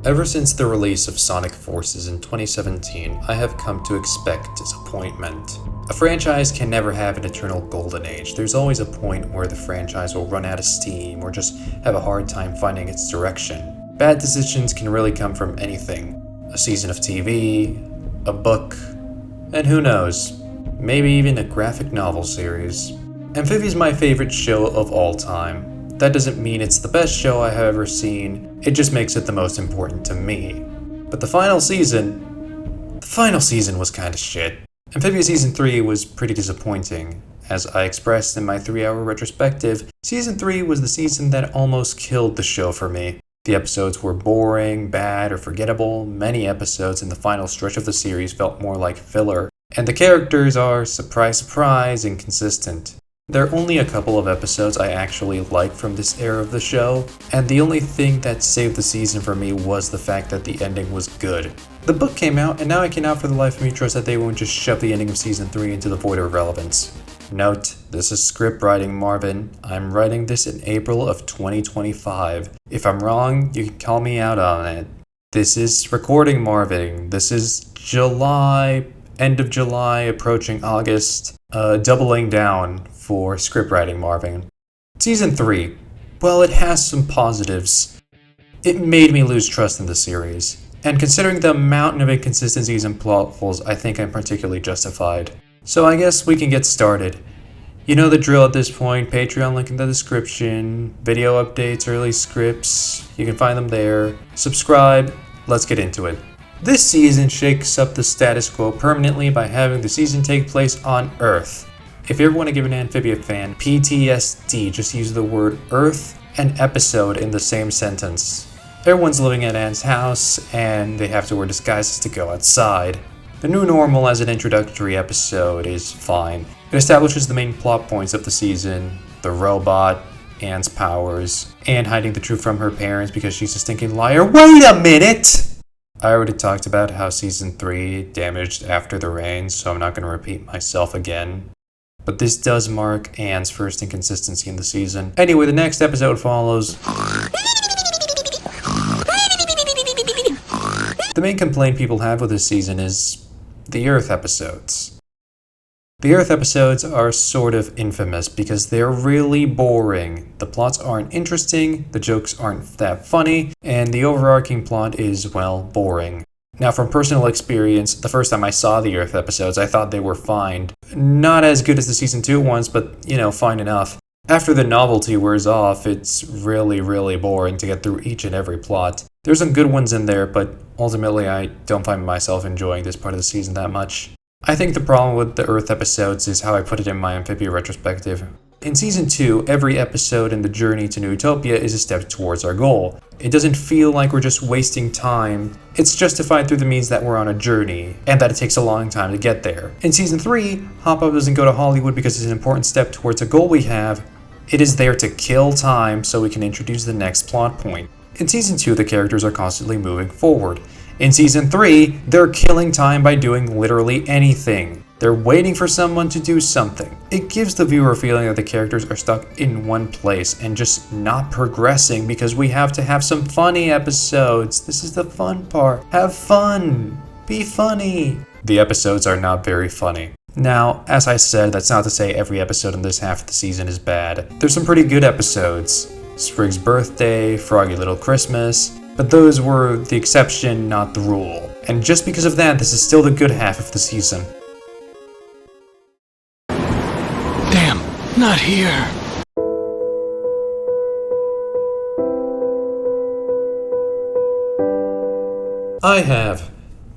Ever since the release of Sonic Forces in 2017, I have come to expect disappointment. A franchise can never have an eternal golden age. There's always a point where the franchise will run out of steam or just have a hard time finding its direction. Bad decisions can really come from anything. A season of TV, a book, and who knows, maybe even a graphic novel series. Amphibia is my favorite show of all time. That doesn't mean it's the best show I have ever seen, it just makes it the most important to me. But the final season was kinda shit. Amphibia Season 3 was pretty disappointing. As I expressed in my 3-hour retrospective, Season 3 was the season that almost killed the show for me. The episodes were boring, bad, or forgettable. Many episodes in the final stretch of the series felt more like filler. And the characters are, surprise surprise, inconsistent. There are only a couple of episodes I actually liked from this era of the show, and the only thing that saved the season for me was the fact that the ending was good. The book came out, and now I cannot for the life of me trust that they won't just shove the ending of Season 3 into the void of irrelevance. Note, this is script writing, Marvin. I'm writing this in April of 2025. If I'm wrong, you can call me out on it. This is recording, Marvin. This is July, end of July, approaching August. Doubling down for scriptwriting, Marvin. Season 3. Well, it has some positives. It made me lose trust in the series. And considering the mountain of inconsistencies and plot holes, I think I'm particularly justified. So I guess we can get started. You know the drill at this point. Patreon link in the description. Video updates, early scripts. You can find them there. Subscribe. Let's get into it. This season shakes up the status quo permanently by having the season take place on Earth. If you ever want to give an Amphibia fan PTSD, just use the word Earth and episode in the same sentence. Everyone's living at Anne's house, and they have to wear disguises to go outside. The new normal as an introductory episode is fine. It establishes the main plot points of the season, the robot, Anne's powers, Anne hiding the truth from her parents because she's a stinking liar. Wait a minute! I already talked about how Season 3 damaged after the rain, so I'm not going to repeat myself again. But this does mark Anne's first inconsistency in the season. Anyway, the next episode follows. The main complaint people have with this season is the Earth episodes. The Earth episodes are sort of infamous because they're really boring. The plots aren't interesting, the jokes aren't that funny, and the overarching plot is, well, boring. Now, from personal experience, the first time I saw the Earth episodes, I thought they were fine. Not as good as the Season 2 ones, but, fine enough. After the novelty wears off, it's really boring to get through each and every plot. There's some good ones in there, but ultimately I don't find myself enjoying this part of the season that much. I think the problem with the Earth episodes is how I put it in my Amphibia retrospective. In Season 2, every episode in the journey to New Utopia is a step towards our goal. It doesn't feel like we're just wasting time. It's justified through the means that we're on a journey, and that it takes a long time to get there. In Season 3, Hop-Up doesn't go to Hollywood because it's an important step towards a goal we have. It is there to kill time so we can introduce the next plot point. In Season 2, the characters are constantly moving forward. In Season 3, they're killing time by doing literally anything. They're waiting for someone to do something. It gives the viewer a feeling that the characters are stuck in one place and just not progressing because we have to have some funny episodes. This is the fun part. Have fun. Be funny. The episodes are not very funny. Now, as I said, that's not to say every episode in this half of the season is bad. There's some pretty good episodes. Sprig's Birthday, Froggy Little Christmas, but those were the exception, not the rule. And just because of that, this is still the good half of the season. Damn, not here. I have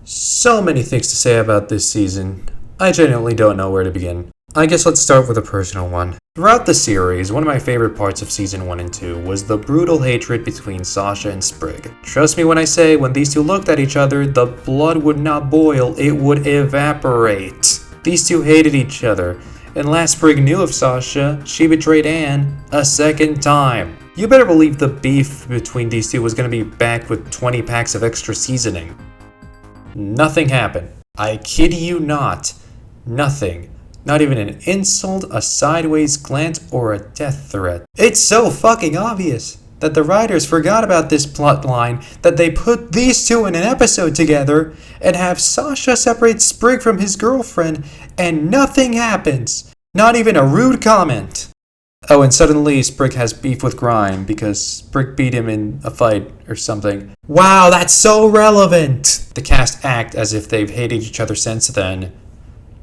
so many things to say about this season. I genuinely don't know where to begin. I guess let's start with a personal one. Throughout the series, one of my favorite parts of Season 1 and 2 was the brutal hatred between Sasha and Sprig. Trust me when I say, when these two looked at each other, the blood would not boil, it would evaporate. These two hated each other, and last Sprig knew of Sasha, she betrayed Anne a second time. You better believe the beef between these two was going to be back with 20 packs of extra seasoning. Nothing happened. I kid you not. Nothing. Not even an insult, a sideways glance, or a death threat. It's so fucking obvious that the writers forgot about this plot line, that they put these two in an episode together and have Sasha separate Sprig from his girlfriend and nothing happens. Not even a rude comment. Oh, and suddenly Sprig has beef with Grime because Sprig beat him in a fight or something. Wow, that's so relevant! The cast act as if they've hated each other since then.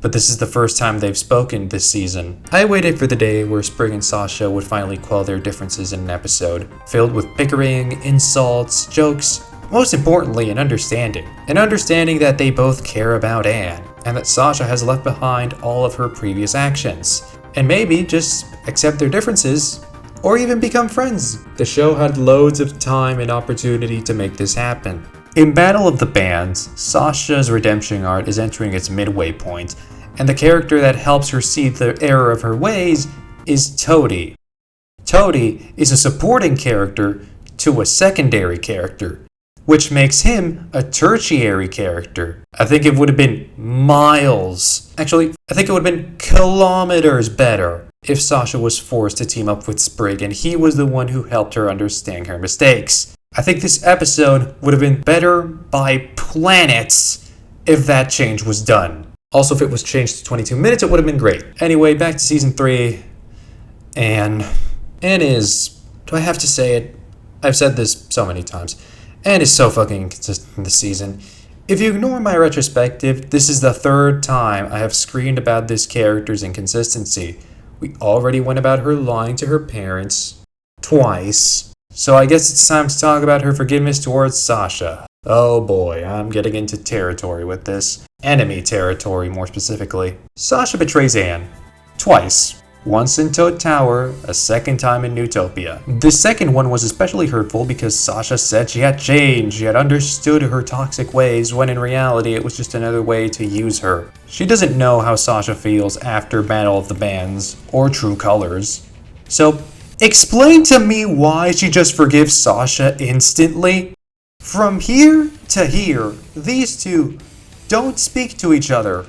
But this is the first time they've spoken this season. I waited for the day where Sprig and Sasha would finally quell their differences in an episode, filled with bickering, insults, jokes, most importantly, an understanding. An understanding that they both care about Anne, and that Sasha has left behind all of her previous actions. And maybe just accept their differences, or even become friends. The show had loads of time and opportunity to make this happen. In Battle of the Bands, Sasha's redemption arc is entering its midway point, and the character that helps her see the error of her ways is Toadie. Toadie is a supporting character to a secondary character, which makes him a tertiary character. I think it would have been miles, actually, I think it would have been kilometers better if Sasha was forced to team up with Sprig and he was the one who helped her understand her mistakes. I think this episode would have been better by planets if that change was done. Also, if it was changed to 22 minutes, it would have been great. Anyway, back to season 3. Anne is, do I have to say it? I've said this so many times. Anne is so fucking inconsistent this season. If you ignore my retrospective, this is the third time I have screamed about this character's inconsistency. We already went about her lying to her parents twice. So I guess it's time to talk about her forgiveness towards Sasha. Oh boy, I'm getting into territory with this. Enemy territory, more specifically. Sasha betrays Anne. Twice. Once in Toad Tower, a second time in Newtopia. The second one was especially hurtful because Sasha said she had changed, she had understood her toxic ways, when in reality it was just another way to use her. She doesn't know how Sasha feels after Battle of the Bands, or True Colors. So, explain to me why she just forgives Sasha instantly? From here to here, these two don't speak to each other.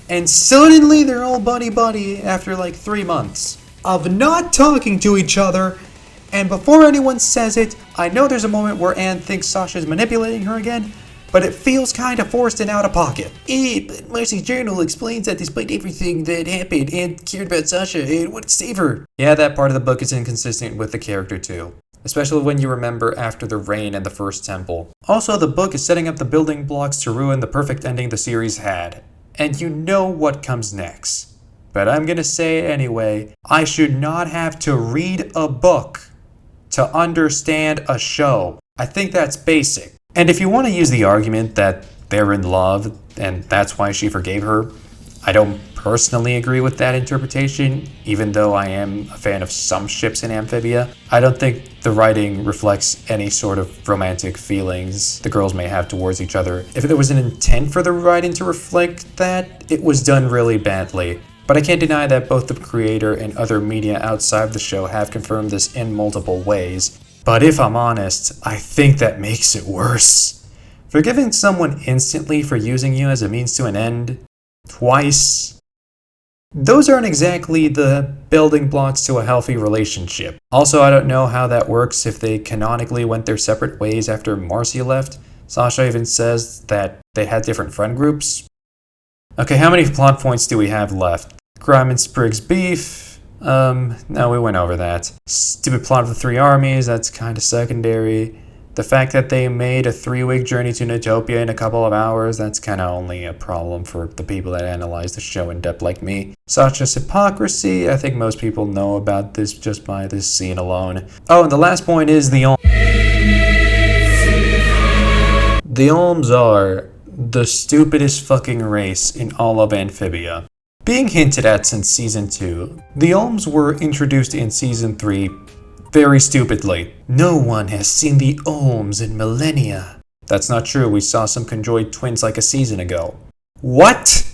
And suddenly they're all buddy-buddy after like 3 months of not talking to each other. And before anyone says it, I know there's a moment where Anne thinks Sasha's manipulating her again, but it feels kind of forced and out of pocket. But Marcy's journal explains that despite everything that happened, Anne cared about Sasha and wanted to save her. Yeah, that part of the book is inconsistent with the character too. Especially when you remember after the rain and the first temple. Also, the book is setting up the building blocks to ruin the perfect ending the series had. And you know what comes next. But I'm gonna say it anyway, I should not have to read a book to understand a show. I think that's basic. And if you want to use the argument that they're in love and that's why she forgave her, I don't personally agree with that interpretation, even though I am a fan of some ships in Amphibia. I don't think the writing reflects any sort of romantic feelings the girls may have towards each other. If there was an intent for the writing to reflect that, it was done really badly. But I can't deny that both the creator and other media outside of the show have confirmed this in multiple ways. But if I'm honest, I think that makes it worse. Forgiving someone instantly for using you as a means to an end, twice, those aren't exactly the building blocks to a healthy relationship. Also, I don't know how that works if they canonically went their separate ways after Marcy left. Sasha even says that they had different friend groups. Okay, how many plot points do we have left? Grime and Sprig's beef. No, we went over that. Stupid plot of the 3 armies, that's kind of secondary. The fact that they made a 3-week journey to Newtopia in a couple of hours, that's kind of only a problem for the people that analyze the show in depth like me. Sasha's hypocrisy, I think most people know about this just by this scene alone. Oh, and the last point is the Olms. The Olms are the stupidest fucking race in all of Amphibia. Being hinted at since Season 2, the Olms were introduced in Season 3 very stupidly. No one has seen the Olms in millennia. That's not true, we saw some conjoined twins like a season ago. What?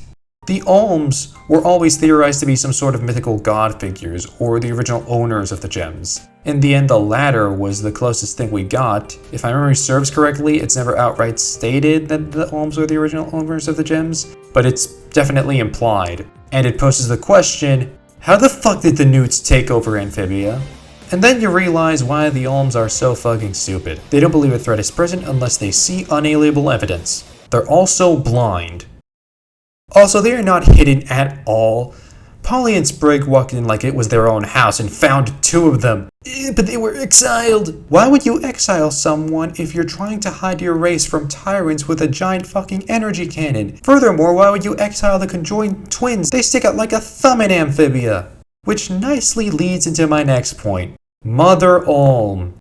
The Olms were always theorized to be some sort of mythical god figures, or the original owners of the gems. In the end, the latter was the closest thing we got. If my memory serves correctly, it's never outright stated that the Olms were the original owners of the gems, but it's definitely implied. And it poses the question, how the fuck did the Newts take over Amphibia? And then you realize why the Olms are so fucking stupid. They don't believe a threat is present unless they see unalienable evidence. They're also blind. Also, they are not hidden at all. Polly and Sprig walked in like it was their own house and found 2 of them. But they were exiled. Why would you exile someone if you're trying to hide your race from tyrants with a giant fucking energy cannon? Furthermore, why would you exile the conjoined twins? They stick out like a thumb in Amphibia. Which nicely leads into my next point. Mother Olm.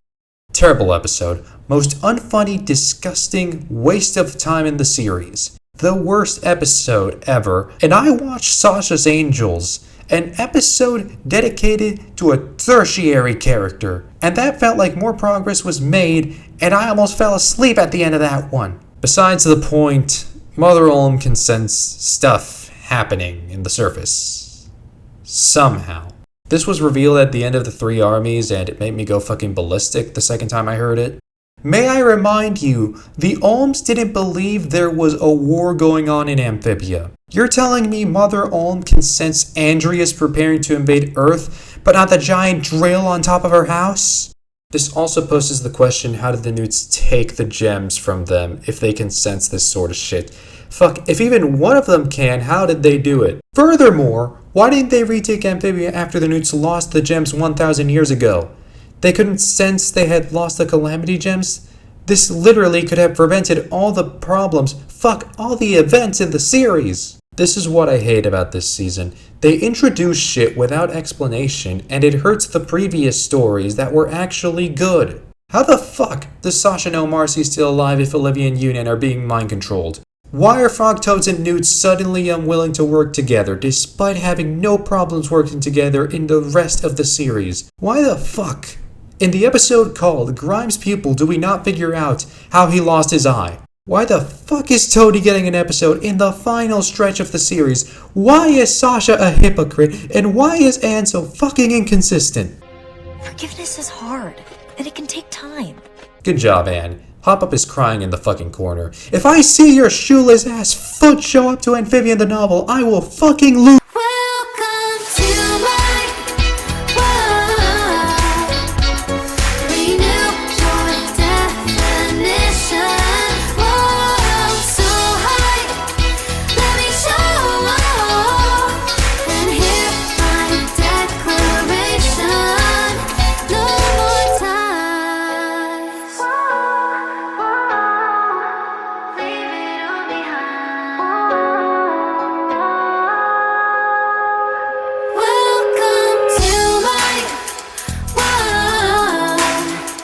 Terrible episode. Most unfunny, disgusting waste of time in the series. The worst episode ever. And I watched Sasha's Angels, an episode dedicated to a tertiary character. And that felt like more progress was made, and I almost fell asleep at the end of that one. Besides the point, Mother Olm can sense stuff happening in the surface. Somehow. This was revealed at the end of the 3 armies, and it made me go fucking ballistic the second time I heard it. May I remind you, the Olms didn't believe there was a war going on in Amphibia. You're telling me Mother Olm can sense Andreas preparing to invade Earth, but not the giant drill on top of her house? This also poses the question, how did the Newts take the gems from them if they can sense this sort of shit? Fuck, if even one of them can, how did they do it? Furthermore, why didn't they retake Amphibia after the Newts lost the gems 1,000 years ago? They couldn't sense they had lost the Calamity Gems? This literally could have prevented all the problems, fuck, all the events in the series! This is what I hate about this season. They introduce shit without explanation, and it hurts the previous stories that were actually good. How the fuck does Sasha know Marcy's still alive if Olivia and Yunan are being mind-controlled? Why are Frogtoads and Newts suddenly unwilling to work together, despite having no problems working together in the rest of the series? Why the fuck? In the episode called Grimes' Pupil, do we not figure out how he lost his eye? Why the fuck is Toadie getting an episode in the final stretch of the series? Why is Sasha a hypocrite? And why is Anne so fucking inconsistent? Forgiveness is hard, and it can take time. Good job, Anne. Hop-Up is crying in the fucking corner. If I see your shoeless ass foot show up to Amphibia in the novel, I will fucking lose.